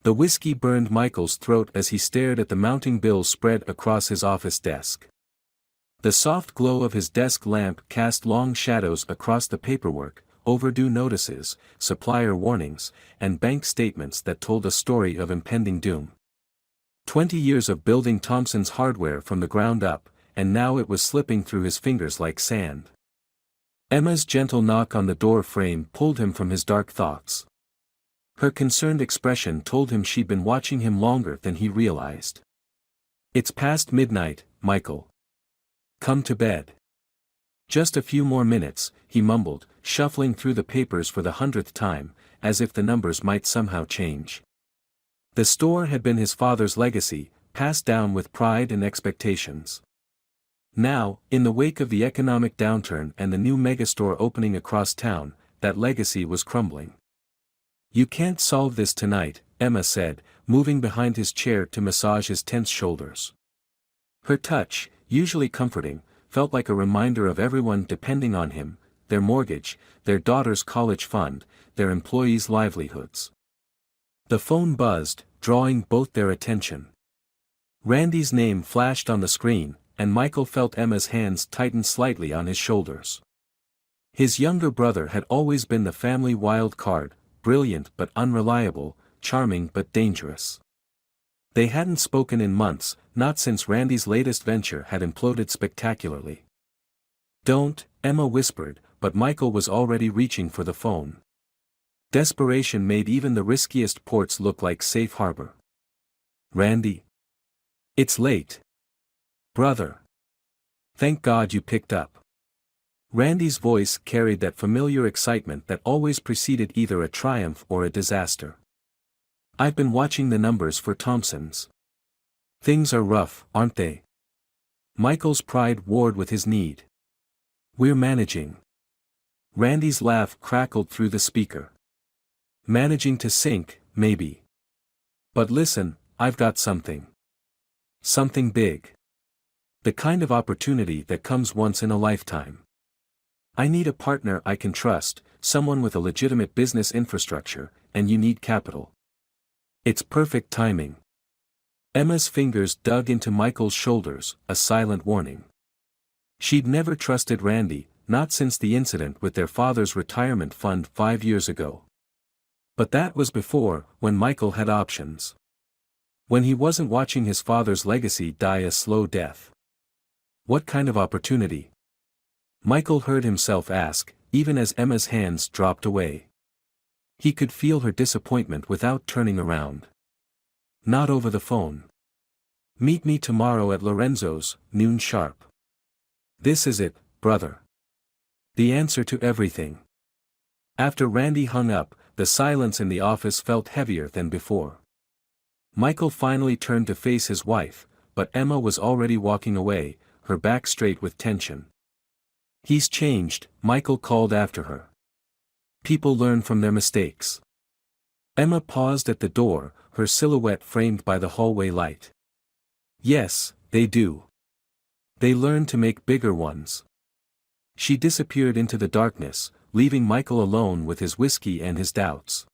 The whiskey burned Michael's throat as he stared at the mounting bills spread across his office desk. The soft glow of his desk lamp cast long shadows across the paperwork, overdue notices, supplier warnings, and bank statements that told a story of impending doom. 20 years of building Thompson's hardware from the ground up, and now it was slipping through his fingers like sand. Emma's gentle knock on the door frame pulled him from his dark thoughts. Her concerned expression told him she'd been watching him longer than he realized. "It's past midnight, Michael. Come to bed." "Just a few more minutes," he mumbled, shuffling through the papers for the 100th time, as if the numbers might somehow change. The store had been his father's legacy, passed down with pride and expectations. Now, in the wake of the economic downturn and the new megastore opening across town, that legacy was crumbling. "You can't solve this tonight," Emma said, moving behind his chair to massage his tense shoulders. Her touch, usually comforting, felt like a reminder of everyone depending on him, their mortgage, their daughter's college fund, their employees' livelihoods. The phone buzzed, drawing both their attention. Randy's name flashed on the screen, and Michael felt Emma's hands tighten slightly on his shoulders. His younger brother had always been the family wild card, brilliant but unreliable, charming but dangerous. They hadn't spoken in months, not since Randy's latest venture had imploded spectacularly. "Don't," Emma whispered, but Michael was already reaching for the phone. Desperation made even the riskiest ports look like safe harbor. "Randy? It's late. Brother. Thank God you picked up." Randy's voice carried that familiar excitement that always preceded either a triumph or a disaster. "I've been watching the numbers for Thompson's. Things are rough, aren't they?" Michael's pride warred with his need. "We're managing." Randy's laugh crackled through the speaker. "Managing to sink, maybe. But listen, I've got something. Something big. The kind of opportunity that comes once in a lifetime. I need a partner I can trust, someone with a legitimate business infrastructure, and you need capital. It's perfect timing." Emma's fingers dug into Michael's shoulders, a silent warning. She'd never trusted Randy, not since the incident with their father's retirement fund 5 years ago. But that was before, when Michael had options. When he wasn't watching his father's legacy die a slow death. What kind of opportunity? Michael heard himself ask, even as Emma's hands dropped away. He could feel her disappointment without turning around. "Not over the phone. Meet me tomorrow at Lorenzo's, noon sharp. This is it, brother. The answer to everything." After Randy hung up, the silence in the office felt heavier than before. Michael finally turned to face his wife, but Emma was already walking away, her back straight with tension. "He's changed," Michael called after her. "People learn from their mistakes." Emma paused at the door, her silhouette framed by the hallway light. "Yes, they do. They learn to make bigger ones." She disappeared into the darkness, leaving Michael alone with his whiskey and his doubts.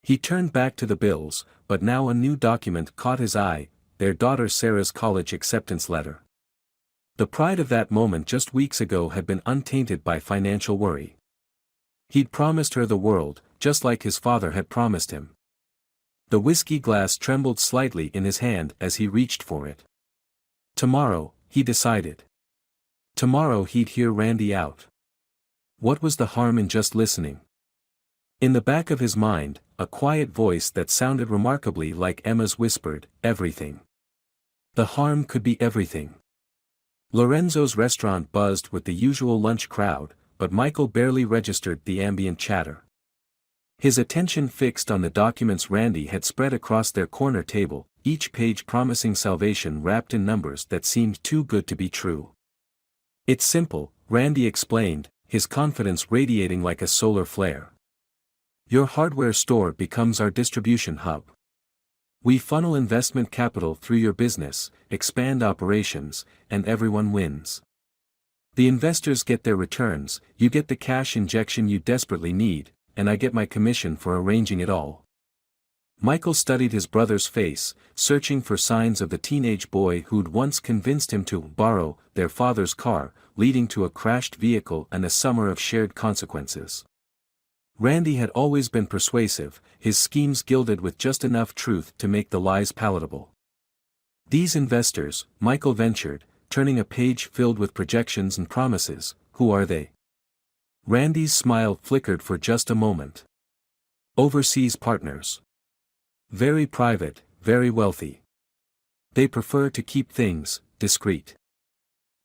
He turned back to the bills, but now a new document caught his eye, their daughter Sarah's college acceptance letter. The pride of that moment just weeks ago had been untainted by financial worry. He'd promised her the world, just like his father had promised him. The whiskey glass trembled slightly in his hand as he reached for it. Tomorrow, he decided. Tomorrow he'd hear Randy out. What was the harm in just listening? In the back of his mind, a quiet voice that sounded remarkably like Emma's whispered, "Everything." The harm could be everything. Lorenzo's restaurant buzzed with the usual lunch crowd, but Michael barely registered the ambient chatter. His attention fixed on the documents Randy had spread across their corner table, each page promising salvation wrapped in numbers that seemed too good to be true. "It's simple," Randy explained, his confidence radiating like a solar flare. "Your hardware store becomes our distribution hub. We funnel investment capital through your business, expand operations, and everyone wins. The investors get their returns, you get the cash injection you desperately need, and I get my commission for arranging it all." Michael studied his brother's face, searching for signs of the teenage boy who'd once convinced him to borrow their father's car, leading to a crashed vehicle and a summer of shared consequences. Randy had always been persuasive, his schemes gilded with just enough truth to make the lies palatable. These investors, Michael ventured, turning a page filled with projections and promises, who are they? Randy's smile flickered for just a moment. Overseas partners. Very private, very wealthy. They prefer to keep things discreet.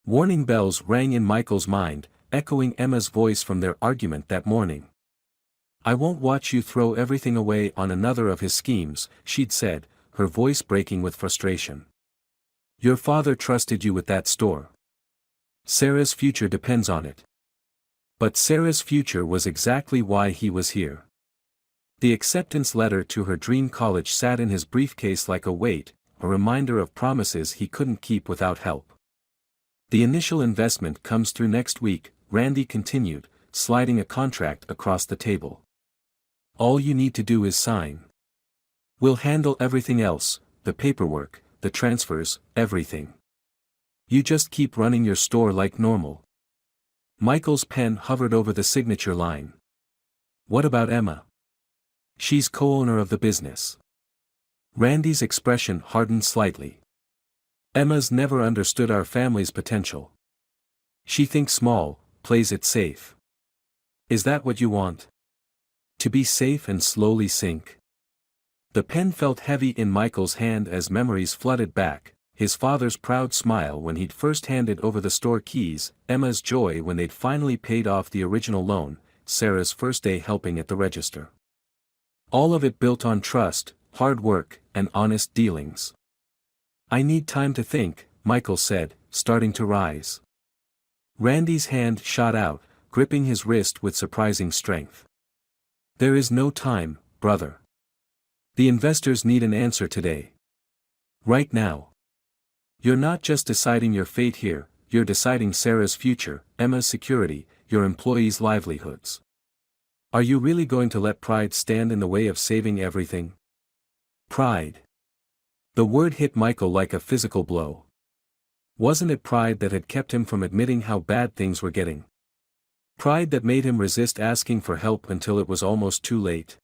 Warning bells rang in Michael's mind, echoing Emma's voice from their argument that morning. "I won't watch you throw everything away on another of his schemes," she'd said, her voice breaking with frustration. "Your father trusted you with that store. Sarah's future depends on it." But Sarah's future was exactly why he was here. The acceptance letter to her dream college sat in his briefcase like a weight, a reminder of promises he couldn't keep without help. "The initial investment comes through next week," Randy continued, sliding a contract across the table. "All you need to do is sign. We'll handle everything else, the paperwork, the transfers, everything. You just keep running your store like normal." Michael's pen hovered over the signature line. "What about Emma? She's co-owner of the business." Randy's expression hardened slightly. "Emma's never understood our family's potential. She thinks small, plays it safe." "Is that what you want? To be safe and slowly sink?" The pen felt heavy in Michael's hand as memories flooded back, his father's proud smile when he'd first handed over the store keys, Emma's joy when they'd finally paid off the original loan, Sarah's first day helping at the register. All of it built on trust, hard work, and honest dealings. "I need time to think," Michael said, starting to rise. Randy's hand shot out, gripping his wrist with surprising strength. "There is no time, brother. The investors need an answer today. Right now. You're not just deciding your fate here, you're deciding Sarah's future, Emma's security, your employees' livelihoods. Are you really going to let pride stand in the way of saving everything?" Pride. The word hit Michael like a physical blow. Wasn't it pride that had kept him from admitting how bad things were getting? Pride that made him resist asking for help until it was almost too late?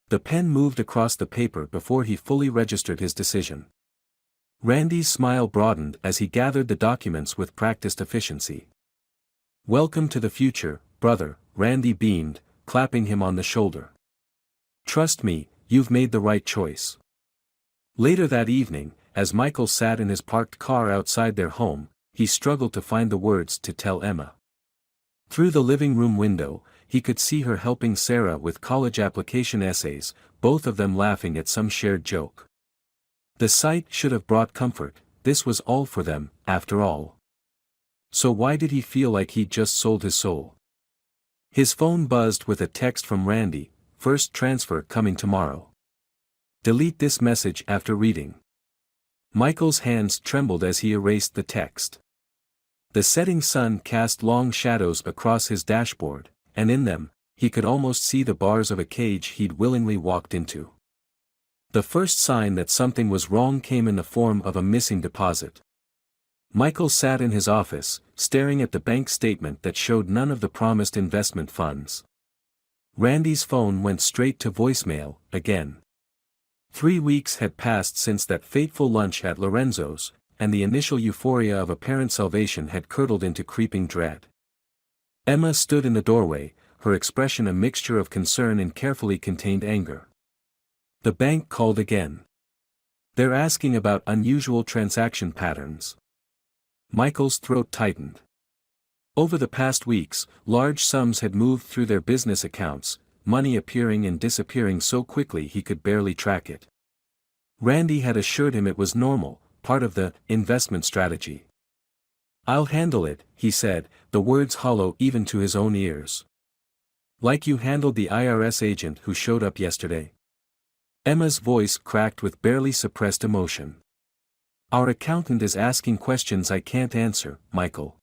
The pen moved across the paper before he fully registered his decision. Randy's smile broadened as he gathered the documents with practiced efficiency. "Welcome to the future, brother," Randy beamed, clapping him on the shoulder. "Trust me, you've made the right choice." Later that evening, as Michael sat in his parked car outside their home, he struggled to find the words to tell Emma. Through the living room window, he could see her helping Sarah with college application essays, both of them laughing at some shared joke. The sight should have brought comfort, this was all for them, after all. So why did he feel like he'd just sold his soul? His phone buzzed with a text from Randy, "First transfer coming tomorrow. Delete this message after reading." Michael's hands trembled as he erased the text. The setting sun cast long shadows across his dashboard, and in them, he could almost see the bars of a cage he'd willingly walked into. The first sign that something was wrong came in the form of a missing deposit. Michael sat in his office, staring at the bank statement that showed none of the promised investment funds. Randy's phone went straight to voicemail, again. 3 weeks had passed since that fateful lunch at Lorenzo's, and the initial euphoria of apparent salvation had curdled into creeping dread. Emma stood in the doorway, her expression a mixture of concern and carefully contained anger. The bank called again. "They're asking about unusual transaction patterns." Michael's throat tightened. Over the past weeks, large sums had moved through their business accounts, money appearing and disappearing so quickly he could barely track it. Randy had assured him it was normal, part of the investment strategy. "I'll handle it," he said, the words hollow even to his own ears. "Like you handled the IRS agent who showed up yesterday?" Emma's voice cracked with barely suppressed emotion. "Our accountant is asking questions I can't answer, Michael.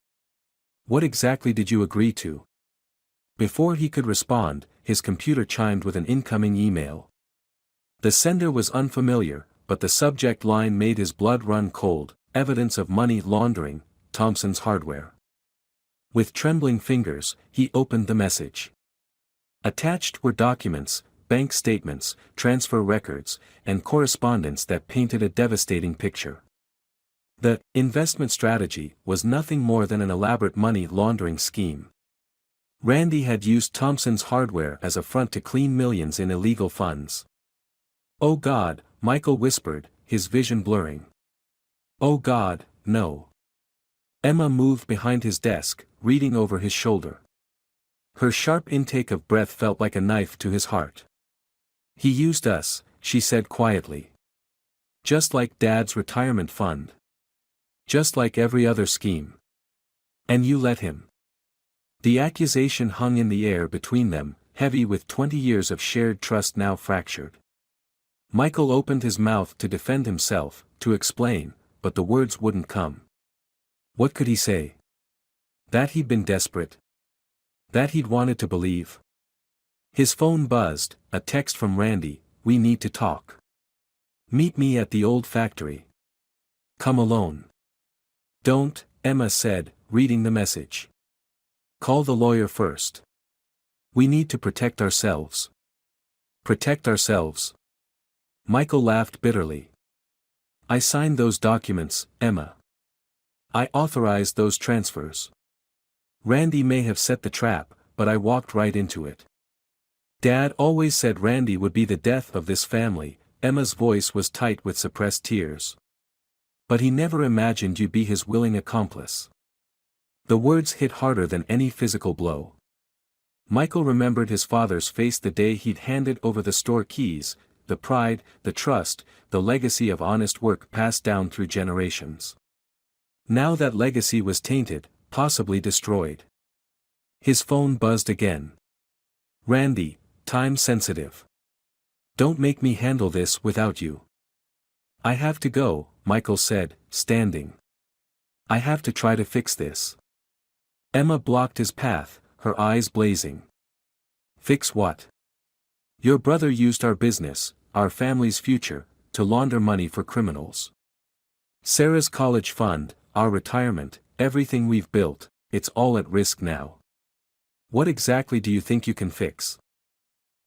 What exactly did you agree to?" Before he could respond, his computer chimed with an incoming email. The sender was unfamiliar, but the subject line made his blood run cold: evidence of money laundering, Thompson's Hardware. With trembling fingers, he opened the message. Attached were documents, bank statements, transfer records, and correspondence that painted a devastating picture. The investment strategy was nothing more than an elaborate money laundering scheme. Randy had used Thompson's Hardware as a front to clean millions in illegal funds. "Oh God," Michael whispered, his vision blurring. "Oh God, no." Emma moved behind his desk, reading over his shoulder. Her sharp intake of breath felt like a knife to his heart. "He used us," she said quietly. "Just like Dad's retirement fund. Just like every other scheme. And you let him." The accusation hung in the air between them, heavy with 20 years of shared trust now fractured. Michael opened his mouth to defend himself, to explain, but the words wouldn't come. What could he say? That he'd been desperate? That he'd wanted to believe? His phone buzzed, a text from Randy: "We need to talk. Meet me at the old factory. Come alone." "Don't," Emma said, reading the message. "Call the lawyer first. We need to protect ourselves." "Protect ourselves?" Michael laughed bitterly. "I signed those documents, Emma. I authorized those transfers. Randy may have set the trap, but I walked right into it. Dad always said Randy would be the death of this family." Emma's voice was tight with suppressed tears. "But he never imagined you'd be his willing accomplice." The words hit harder than any physical blow. Michael remembered his father's face the day he'd handed over the store keys: the pride, the trust, the legacy of honest work passed down through generations. Now that legacy was tainted, possibly destroyed. His phone buzzed again. "Randy, time sensitive. Don't make me handle this without you." "I have to go," Michael said, standing. "I have to try to fix this." Emma blocked his path, her eyes blazing. "Fix what?" "Your brother used our business, our family's future, to launder money for criminals. Sarah's college fund, our retirement, everything we've built, it's all at risk now. What exactly do you think you can fix?"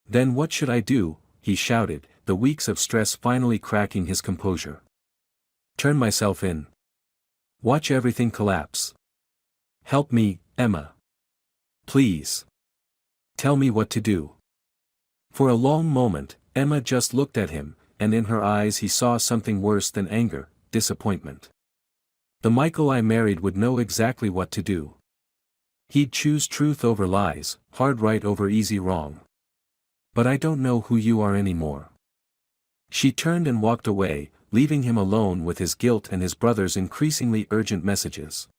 "Then what should I do?" he shouted, the weeks of stress finally cracking his composure. "Turn myself in? Watch everything collapse? Help me, Emma. Please. Tell me what to do." For a long moment, Emma just looked at him, and in her eyes he saw something worse than anger: disappointment. The Michael I married would know exactly what to do. He'd choose truth over lies, hard right over easy wrong. "But I don't know who you are anymore." She turned and walked away, leaving him alone with his guilt and his brother's increasingly urgent messages.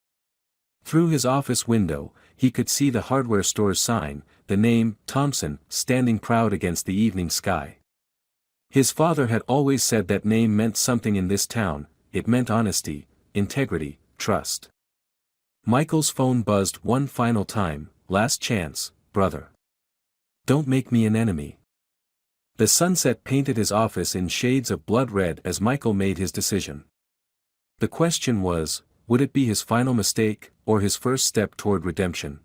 Through his office window, he could see the hardware store's sign, the name, Thompson, standing proud against the evening sky. His father had always said that name meant something in this town: it meant honesty, integrity, trust. Michael's phone buzzed one final time: "Last chance, brother. Don't make me an enemy." The sunset painted his office in shades of blood red as Michael made his decision. The question was, would it be his final mistake, or his first step toward redemption?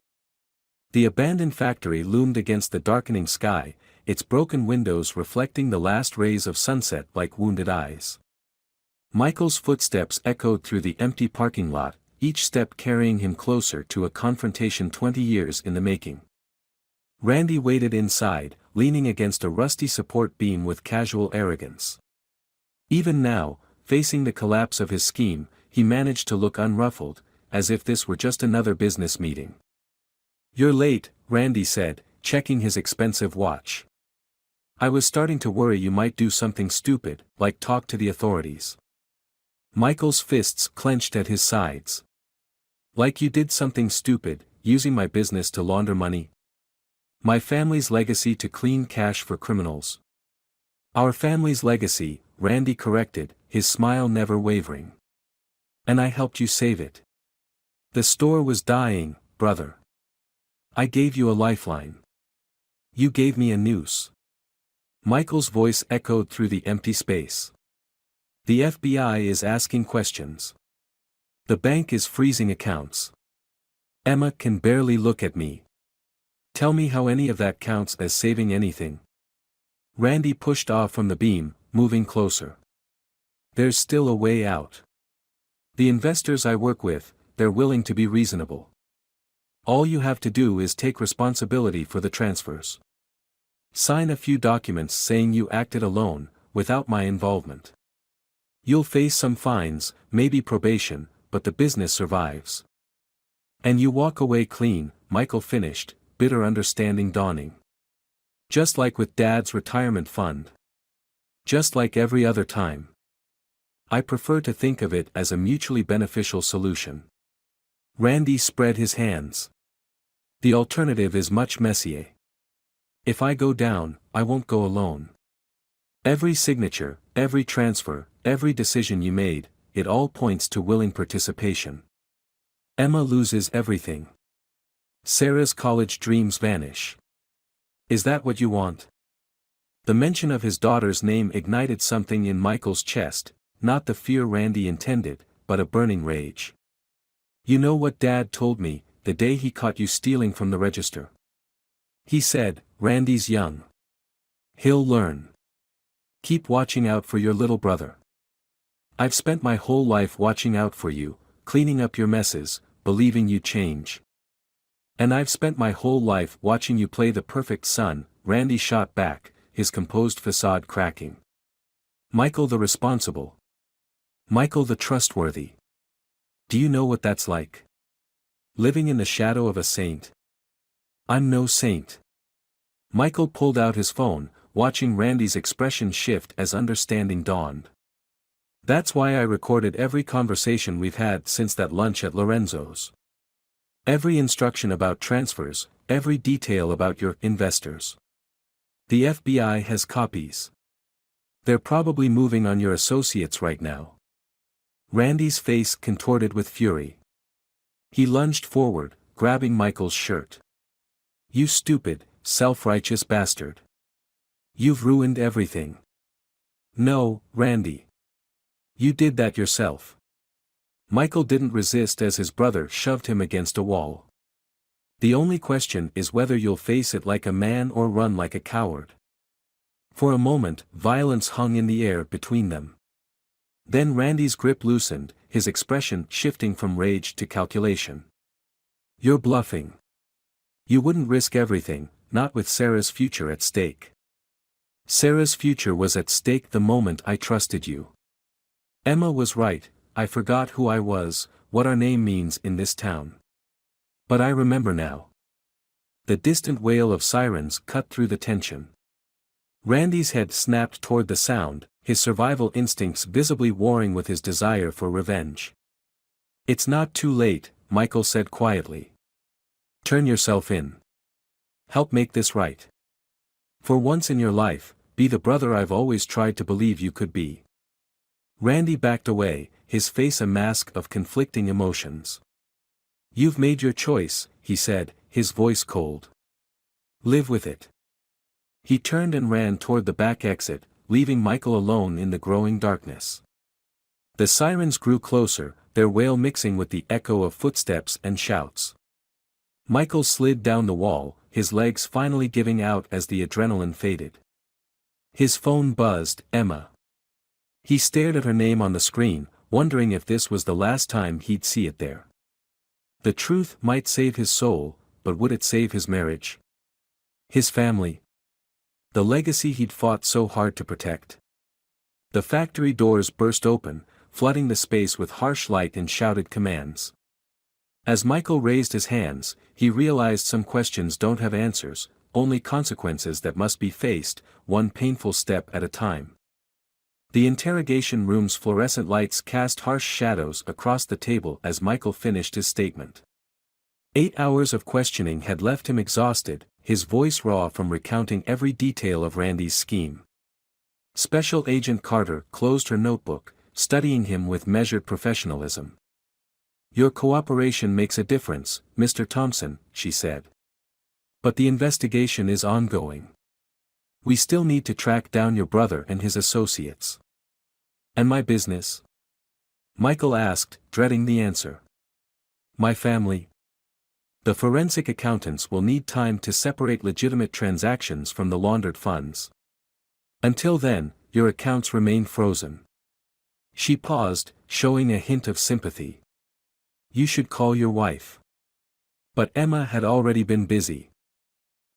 The abandoned factory loomed against the darkening sky, its broken windows reflecting the last rays of sunset like wounded eyes. Michael's footsteps echoed through the empty parking lot, each step carrying him closer to a confrontation 20 years in the making. Randy waited inside, leaning against a rusty support beam with casual arrogance. Even now, facing the collapse of his scheme, he managed to look unruffled, as if this were just another business meeting. "You're late," Randy said, checking his expensive watch. "I was starting to worry you might do something stupid, like talk to the authorities." Michael's fists clenched at his sides. "Like you did something stupid, using my business to launder money? My family's legacy to clean cash for criminals." "Our family's legacy," Randy corrected, his smile never wavering. "And I helped you save it. The store was dying, brother. I gave you a lifeline. You gave me a noose." Michael's voice echoed through the empty space. The FBI is asking questions. The bank is freezing accounts. Emma can barely look at me. Tell me how any of that counts as saving anything. Randy pushed off from the beam, moving closer. There's still a way out. The investors I work with, they're willing to be reasonable. All you have to do is take responsibility for the transfers. Sign a few documents saying you acted alone, without my involvement. You'll face some fines, maybe probation, but the business survives. And you walk away clean, Michael finished, bitter understanding dawning. Just like with Dad's retirement fund. Just like every other time. I prefer to think of it as a mutually beneficial solution. Randy spread his hands. The alternative is much messier. If I go down, I won't go alone. Every signature, every transfer, every decision you made, it all points to willing participation. Emma loses everything. Sarah's college dreams vanish. Is that what you want? The mention of his daughter's name ignited something in Michael's chest, not the fear Randy intended, but a burning rage. You know what Dad told me, the day he caught you stealing from the register? He said, Randy's young. He'll learn. Keep watching out for your little brother. I've spent my whole life watching out for you, cleaning up your messes, believing you'd change. And I've spent my whole life watching you play the perfect son, Randy shot back, his composed facade cracking. Michael the responsible. Michael the trustworthy. Do you know what that's like? Living in the shadow of a saint. I'm no saint. Michael pulled out his phone, watching Randy's expression shift as understanding dawned. That's why I recorded every conversation we've had since that lunch at Lorenzo's. Every instruction about transfers, every detail about your investors. The FBI has copies. They're probably moving on your associates right now. Randy's face contorted with fury. He lunged forward, grabbing Michael's shirt. You stupid, self-righteous bastard. You've ruined everything. No, Randy. You did that yourself. Michael didn't resist as his brother shoved him against a wall. The only question is whether you'll face it like a man or run like a coward. For a moment, violence hung in the air between them. Then Randy's grip loosened, his expression shifting from rage to calculation. You're bluffing. You wouldn't risk everything, not with Sarah's future at stake. Sarah's future was at stake the moment I trusted you. Emma was right, I forgot who I was, what our name means in this town. But I remember now. The distant wail of sirens cut through the tension. Randy's head snapped toward the sound, his survival instincts visibly warring with his desire for revenge. It's not too late, Michael said quietly. Turn yourself in. Help make this right. For once in your life, be the brother I've always tried to believe you could be. Randy backed away, his face a mask of conflicting emotions. You've made your choice, he said, his voice cold. Live with it. He turned and ran toward the back exit, leaving Michael alone in the growing darkness. The sirens grew closer, their wail mixing with the echo of footsteps and shouts. Michael slid down the wall, his legs finally giving out as the adrenaline faded. His phone buzzed, Emma. He stared at her name on the screen, wondering if this was the last time he'd see it there. The truth might save his soul, but would it save his marriage? His family? The legacy he'd fought so hard to protect? The factory doors burst open, flooding the space with harsh light and shouted commands. As Michael raised his hands, he realized some questions don't have answers, only consequences that must be faced, one painful step at a time. The interrogation room's fluorescent lights cast harsh shadows across the table as Michael finished his statement. 8 hours of questioning had left him exhausted, his voice raw from recounting every detail of Randy's scheme. Special Agent Carter closed her notebook, studying him with measured professionalism. Your cooperation makes a difference, Mr. Thompson, she said. But the investigation is ongoing. We still need to track down your brother and his associates. And my business? Michael asked, dreading the answer. My family? The forensic accountants will need time to separate legitimate transactions from the laundered funds. Until then, your accounts remain frozen. She paused, showing a hint of sympathy. You should call your wife. But Emma had already been busy.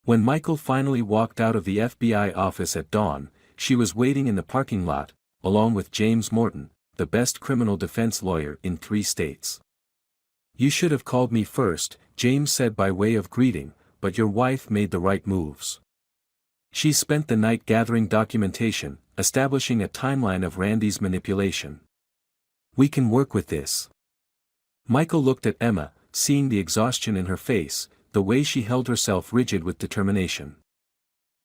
When Michael finally walked out of the FBI office at dawn, she was waiting in the parking lot, along with James Morton, the best criminal defense lawyer in 3 states. You should have called me first, James said by way of greeting, but your wife made the right moves. She spent the night gathering documentation, establishing a timeline of Randy's manipulation. We can work with this. Michael looked at Emma, seeing the exhaustion in her face, the way she held herself rigid with determination.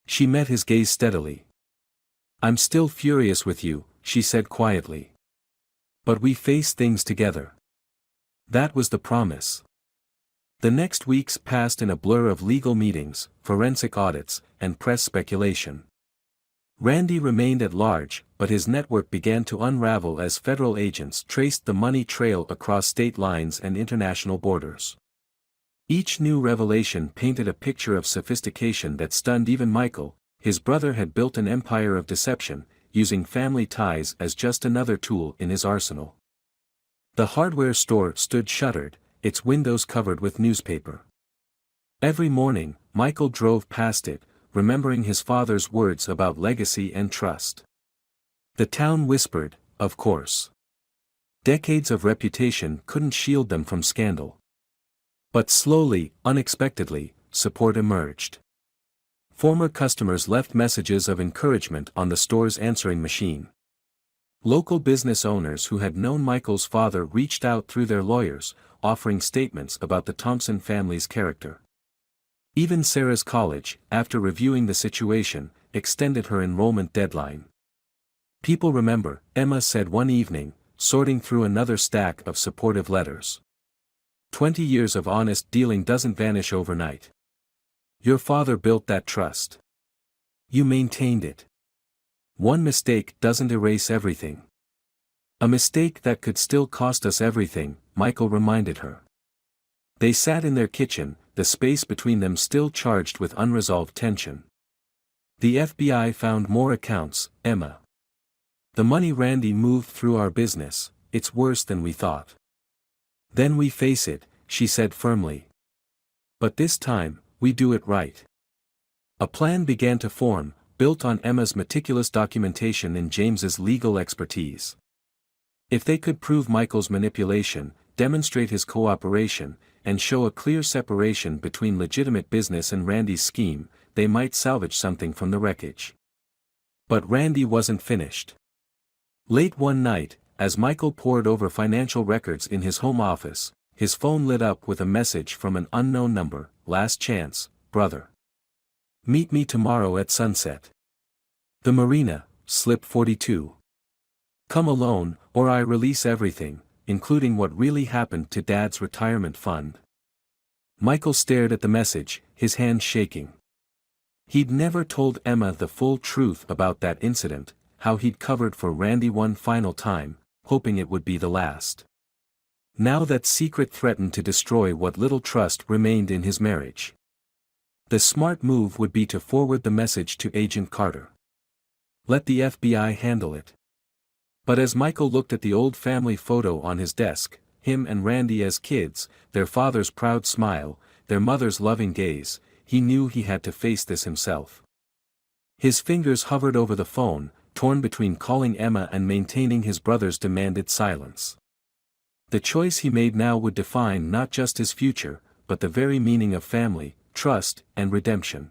She met his gaze steadily. I'm still furious with you, she said quietly. But we face things together. That was the promise. The next weeks passed in a blur of legal meetings, forensic audits, and press speculation. Randy remained at large, but his network began to unravel as federal agents traced the money trail across state lines and international borders. Each new revelation painted a picture of sophistication that stunned even Michael. His brother had built an empire of deception, using family ties as just another tool in his arsenal. The hardware store stood shuttered, its windows covered with newspaper. Every morning, Michael drove past it, remembering his father's words about legacy and trust. The town whispered, of course. Decades of reputation couldn't shield them from scandal. But slowly, unexpectedly, support emerged. Former customers left messages of encouragement on the store's answering machine. Local business owners who had known Michael's father reached out through their lawyers, offering statements about the Thompson family's character. Even Sarah's college, after reviewing the situation, extended her enrollment deadline. People remember, Emma said one evening, sorting through another stack of supportive letters. 20 years of honest dealing doesn't vanish overnight. Your father built that trust. You maintained it. One mistake doesn't erase everything. A mistake that could still cost us everything, Michael reminded her. They sat in their kitchen, the space between them still charged with unresolved tension. The FBI found more accounts, Emma. The money Randy moved through our business, it's worse than we thought. Then we face it, she said firmly. But this time, we do it right. A plan began to form, built on Emma's meticulous documentation and James's legal expertise. If they could prove Michael's manipulation, demonstrate his cooperation, and show a clear separation between legitimate business and Randy's scheme, they might salvage something from the wreckage. But Randy wasn't finished. Late one night, as Michael pored over financial records in his home office, his phone lit up with a message from an unknown number. Last chance, brother. Meet me tomorrow at sunset. The Marina, slip 42. Come alone, or I release everything, including what really happened to Dad's retirement fund. Michael stared at the message, his hands shaking. He'd never told Emma the full truth about that incident, how he'd covered for Randy one final time, hoping it would be the last. Now that secret threatened to destroy what little trust remained in his marriage. The smart move would be to forward the message to Agent Carter. Let the FBI handle it. But as Michael looked at the old family photo on his desk, him and Randy as kids, their father's proud smile, their mother's loving gaze, he knew he had to face this himself. His fingers hovered over the phone, torn between calling Emma and maintaining his brother's demanded silence. The choice he made now would define not just his future, but the very meaning of family, trust, and redemption.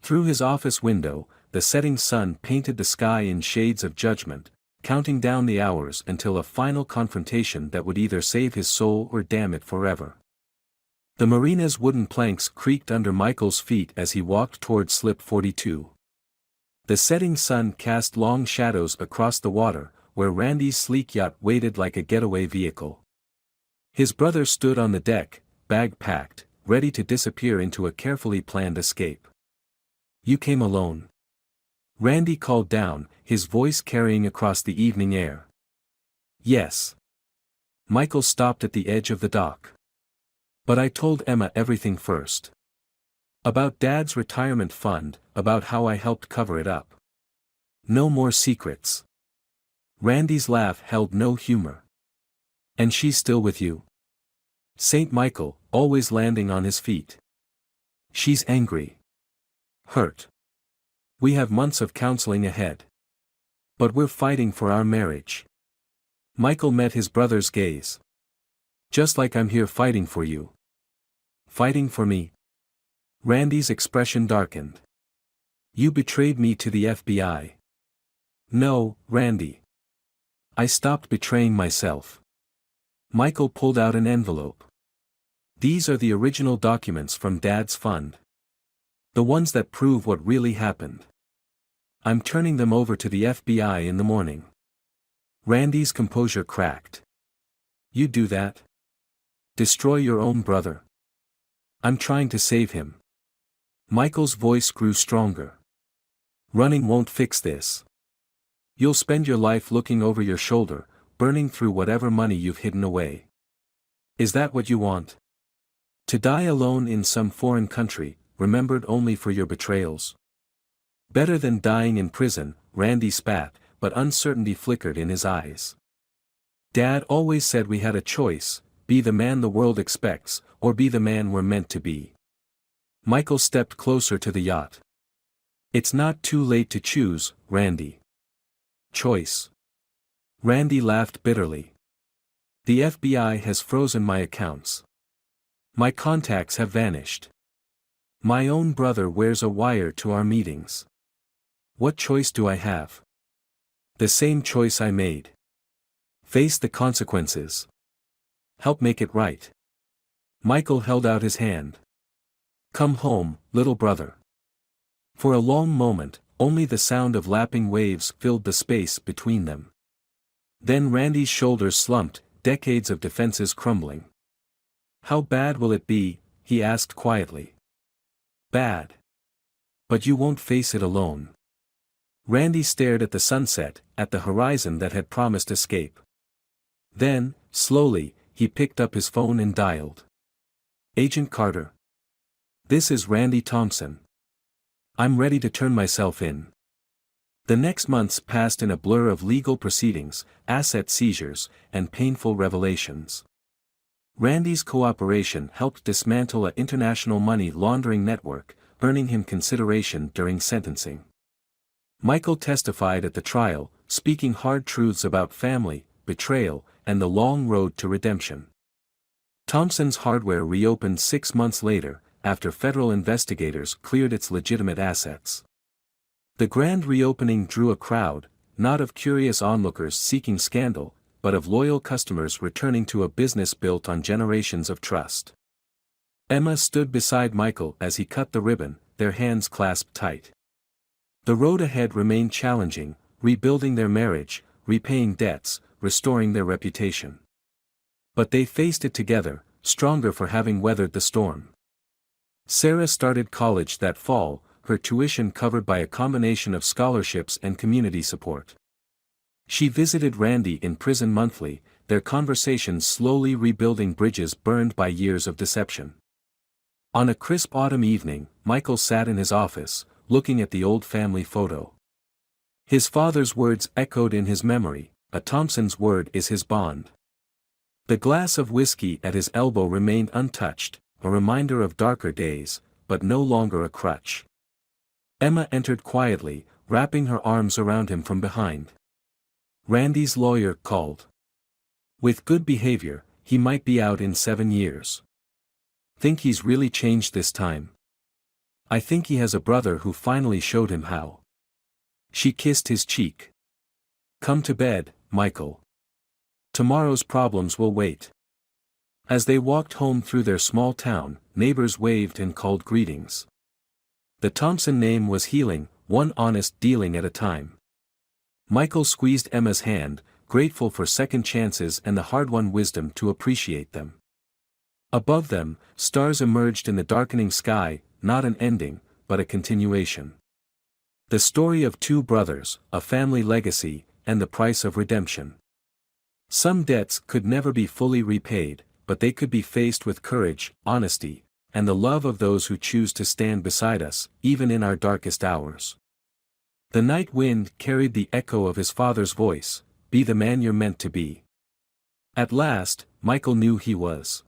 Through his office window, the setting sun painted the sky in shades of judgment, counting down the hours until a final confrontation that would either save his soul or damn it forever. The marina's wooden planks creaked under Michael's feet as he walked toward slip 42. The setting sun cast long shadows across the water, where Randy's sleek yacht waited like a getaway vehicle. His brother stood on the deck, bag packed, ready to disappear into a carefully planned escape. You came alone. Randy called down, his voice carrying across the evening air. Yes. Michael stopped at the edge of the dock. But I told Emma everything first. About Dad's retirement fund, about how I helped cover it up. No more secrets. Randy's laugh held no humor. And she's still with you? Saint Michael, always landing on his feet. She's angry. Hurt. We have months of counseling ahead. But we're fighting for our marriage. Michael met his brother's gaze. Just like I'm here fighting for you. Fighting for me? Randy's expression darkened. You betrayed me to the FBI. No, Randy. I stopped betraying myself. Michael pulled out an envelope. These are the original documents from Dad's fund. The ones that prove what really happened. I'm turning them over to the FBI in the morning. Randy's composure cracked. You do that? Destroy your own brother? I'm trying to save him. Michael's voice grew stronger. Running won't fix this. You'll spend your life looking over your shoulder, burning through whatever money you've hidden away. Is that what you want? To die alone in some foreign country, remembered only for your betrayals? Better than dying in prison, Randy spat, but uncertainty flickered in his eyes. Dad always said we had a choice, be the man the world expects, or be the man we're meant to be. Michael stepped closer to the yacht. It's not too late to choose, Randy. Choice. Randy laughed bitterly. The FBI has frozen my accounts. My contacts have vanished. My own brother wears a wire to our meetings. What choice do I have? The same choice I made. Face the consequences. Help make it right. Michael held out his hand. Come home, little brother. For a long moment, only the sound of lapping waves filled the space between them. Then Randy's shoulders slumped, decades of defenses crumbling. How bad will it be? He asked quietly. Bad. But you won't face it alone. Randy stared at the sunset, at the horizon that had promised escape. Then, slowly, he picked up his phone and dialed. Agent Carter. This is Randy Thompson. I'm ready to turn myself in. The next months passed in a blur of legal proceedings, asset seizures, and painful revelations. Randy's cooperation helped dismantle an international money laundering network, earning him consideration during sentencing. Michael testified at the trial, speaking hard truths about family, betrayal, and the long road to redemption. Thompson's hardware reopened 6 months later, after federal investigators cleared its legitimate assets. The grand reopening drew a crowd, not of curious onlookers seeking scandal, but of loyal customers returning to a business built on generations of trust. Emma stood beside Michael as he cut the ribbon, their hands clasped tight. The road ahead remained challenging, rebuilding their marriage, repaying debts, restoring their reputation. But they faced it together, stronger for having weathered the storm. Sarah started college that fall, her tuition covered by a combination of scholarships and community support. She visited Randy in prison monthly, their conversations slowly rebuilding bridges burned by years of deception. On a crisp autumn evening, Michael sat in his office, looking at the old family photo. His father's words echoed in his memory, a Thompson's word is his bond. The glass of whiskey at his elbow remained untouched, a reminder of darker days, but no longer a crutch. Emma entered quietly, wrapping her arms around him from behind. Randy's lawyer called. With good behavior, he might be out in 7 years. Think he's really changed this time? I think he has a brother who finally showed him how. She kissed his cheek. Come to bed, Michael. Tomorrow's problems will wait. As they walked home through their small town, neighbors waved and called greetings. The Thompson name was healing, one honest dealing at a time. Michael squeezed Emma's hand, grateful for second chances and the hard-won wisdom to appreciate them. Above them, stars emerged in the darkening sky, not an ending, but a continuation. The story of two brothers, a family legacy, and the price of redemption. Some debts could never be fully repaid, but they could be faced with courage, honesty, and the love of those who choose to stand beside us, even in our darkest hours. The night wind carried the echo of his father's voice, "Be the man you're meant to be." At last, Michael knew he was